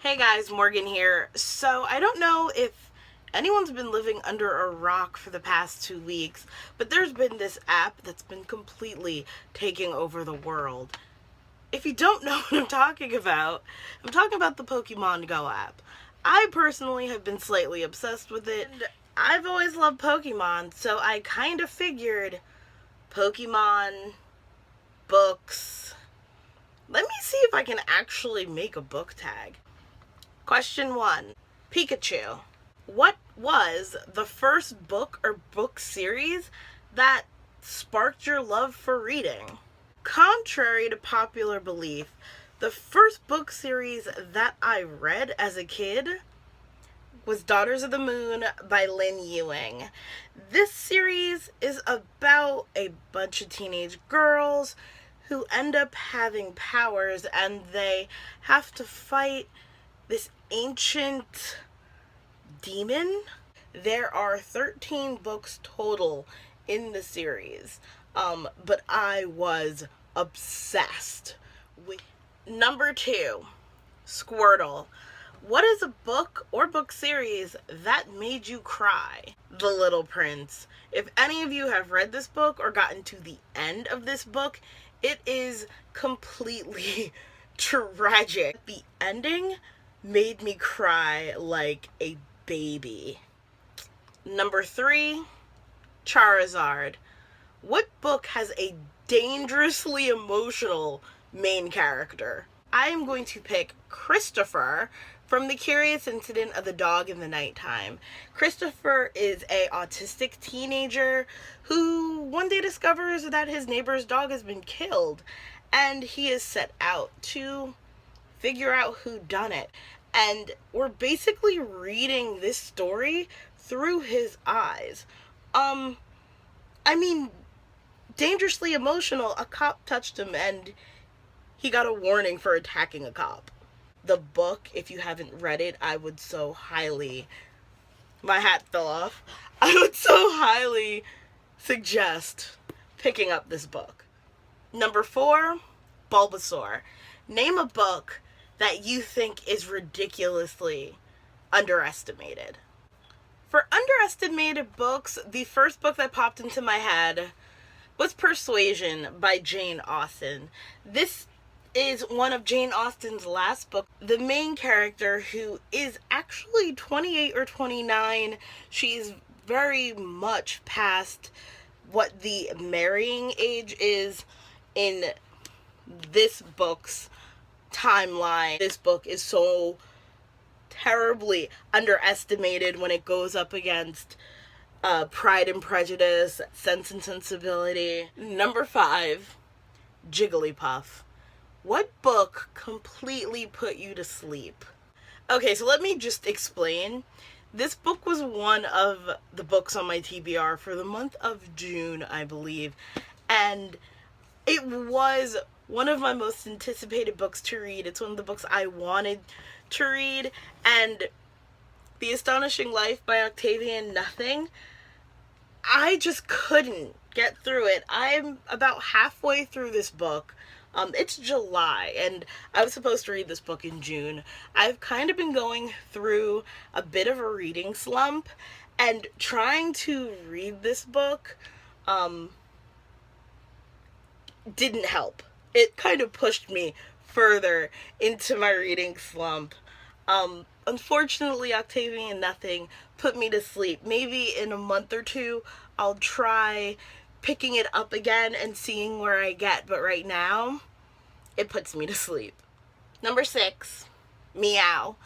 Hey guys, Morgan here. So, I don't know if anyone's been living under a rock for the past 2 weeks, but there's been this app that's been completely taking over the world. If you don't know what I'm talking about the Pokemon Go app. I personally have been slightly obsessed with it, and I've always loved Pokemon, so I kind of figured Pokemon, books. Let me see if I can actually make a book tag. Question 1. Pikachu. What was the first book or book series that sparked your love for reading? Contrary to popular belief, the first book series that I read as a kid was Daughters of the Moon by Lin Ewing. This series is about a bunch of teenage girls who end up having powers, and they have to fight this ancient demon. There are 13 books total in the series, but I was obsessed with. Number 2, Squirtle. What is a book or book series that made you cry? The Little Prince. If any of you have read this book or gotten to the end of this book, it is completely tragic. The ending made me cry like a baby. Number 3, Charizard. What book has a dangerously emotional main character? I am going to pick Christopher from The Curious Incident of the Dog in the Nighttime. Christopher is an autistic teenager who one day discovers that his neighbor's dog has been killed, and he is set out to figure out who done it. And we're basically reading this story through his eyes. Dangerously emotional. A cop touched him and he got a warning for attacking a cop. The book, if you haven't read it, I would so highly, my hat fell off. I would so highly suggest picking up this book. Number 4, Bulbasaur. Name a book that you think is ridiculously underestimated. For underestimated books, the first book that popped into my head was Persuasion by Jane Austen. This is one of Jane Austen's last books. The main character, who is actually 28 or 29, she's very much past what the marrying age is in this book's timeline. This book is so terribly underestimated when it goes up against Pride and Prejudice, Sense and Sensibility. Number 5, Jigglypuff. What book completely put you to sleep? Okay, so let me just explain. This book was one of the books on my TBR for the month of June, I believe, and it was one of my most anticipated books to read. It's one of the books I wanted to read, and The Astonishing Life by Octavian Nothing, I just couldn't get through it. I'm about halfway through this book. It's July, and I was supposed to read this book in June. I've kind of been going through a bit of a reading slump, and trying to read this book didn't help. It kind of pushed me further into my reading slump. Unfortunately, Octavian Nothing put me to sleep. Maybe in a month or two, I'll try picking it up again and seeing where I get, but right now, it puts me to sleep. Number 6, Meow.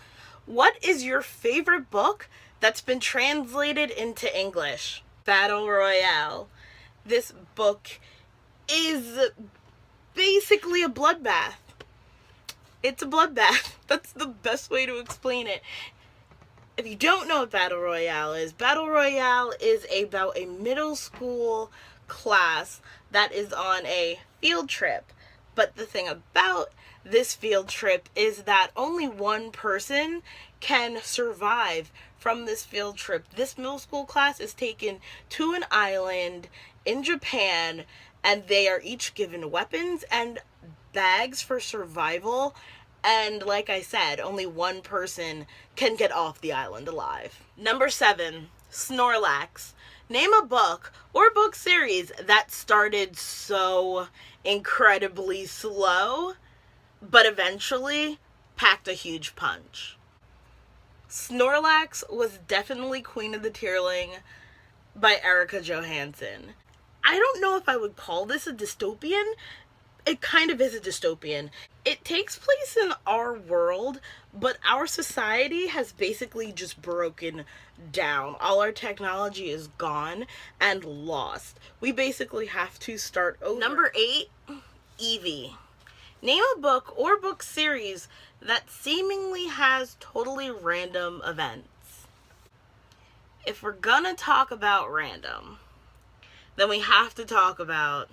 What is your favorite book that's been translated into English? Battle Royale. This book is basically a bloodbath. It's a bloodbath. That's the best way to explain it. If you don't know what Battle Royale is about a middle school class that is on a field trip. But the thing about this field trip is that only one person can survive from this field trip. This middle school class is taken to an island in Japan, and they are each given weapons and bags for survival, And like I said, only one person can get off the island alive. Number 7, Snorlax. Name a book or book series that started so incredibly slow, but eventually packed a huge punch. Snorlax was definitely Queen of the Tearling by Erica Johansson. I don't know if I would call this a dystopian. It kind of is a dystopian. It takes place in our world, but our society has basically just broken down. All our technology is gone and lost. We basically have to start over. Number 8, Eevee. Name a book or book series that seemingly has totally random events. If we're gonna talk about random, then we have to talk about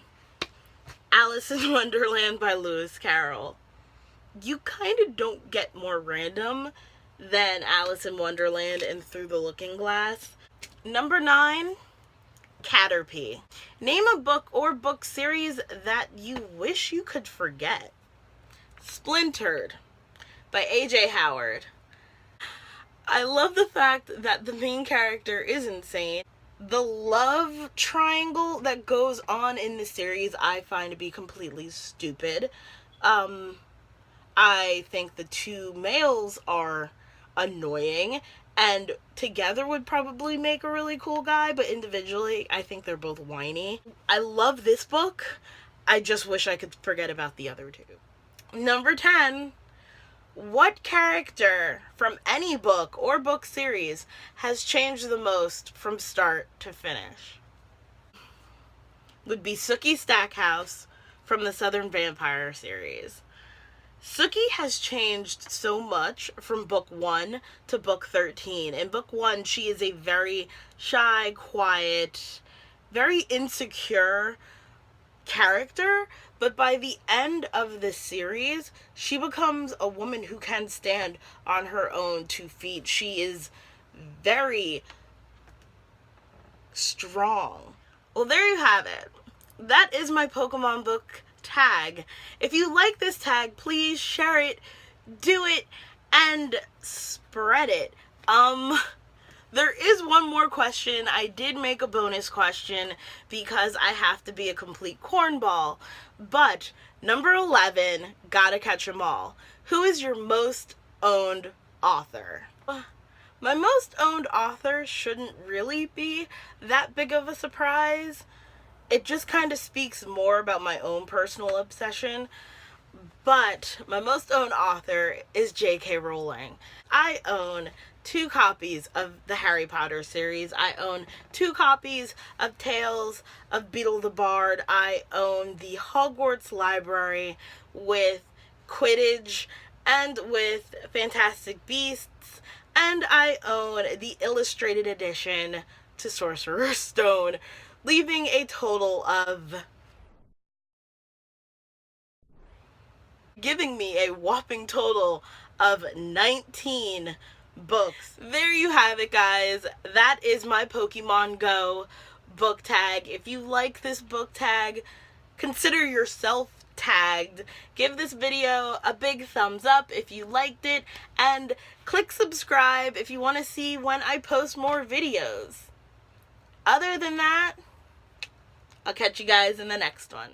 Alice in Wonderland by Lewis Carroll. You kind of don't get more random than Alice in Wonderland and Through the Looking Glass. Number 9, Caterpie. Name a book or book series that you wish you could forget. Splintered by A.J. Howard. I love the fact that the main character is insane. The love triangle that goes on in the series I find to be completely stupid. I think the two males are annoying and together would probably make a really cool guy, but individually I think they're both whiny. I love this book. I just wish I could forget about the other two. Number 10. What character from any book or book series has changed the most from start to finish? Would be Sookie Stackhouse from the Southern Vampire series. Sookie has changed so much from book 1 to book 13. In book 1, she is a very shy, quiet, very insecure character, but by the end of the series, she becomes a woman who can stand on her own 2 feet. She is very strong. Well, there you have it. That is my Pokemon book tag. If you like this tag, please share it, do it, and spread it. There is one more question. I did make a bonus question because I have to be a complete cornball. But number 11, gotta catch 'em all. Who is your most owned author? My most owned author shouldn't really be that big of a surprise. It just kind of speaks more about my own personal obsession. But my most owned author is J.K. Rowling. I own 2 copies of the Harry Potter series. I own 2 copies of Tales of Beetle the Bard. I own the Hogwarts library with Quidditch and with Fantastic Beasts. And I own the illustrated edition to Sorcerer's Stone, leaving a total of giving me a whopping total of 19 books. There you have it, guys. That is my Pokemon Go book tag. If you like this book tag, consider yourself tagged. Give this video a big thumbs up if you liked it, and click subscribe if you want to see when I post more videos. Other than that, I'll catch you guys in the next one.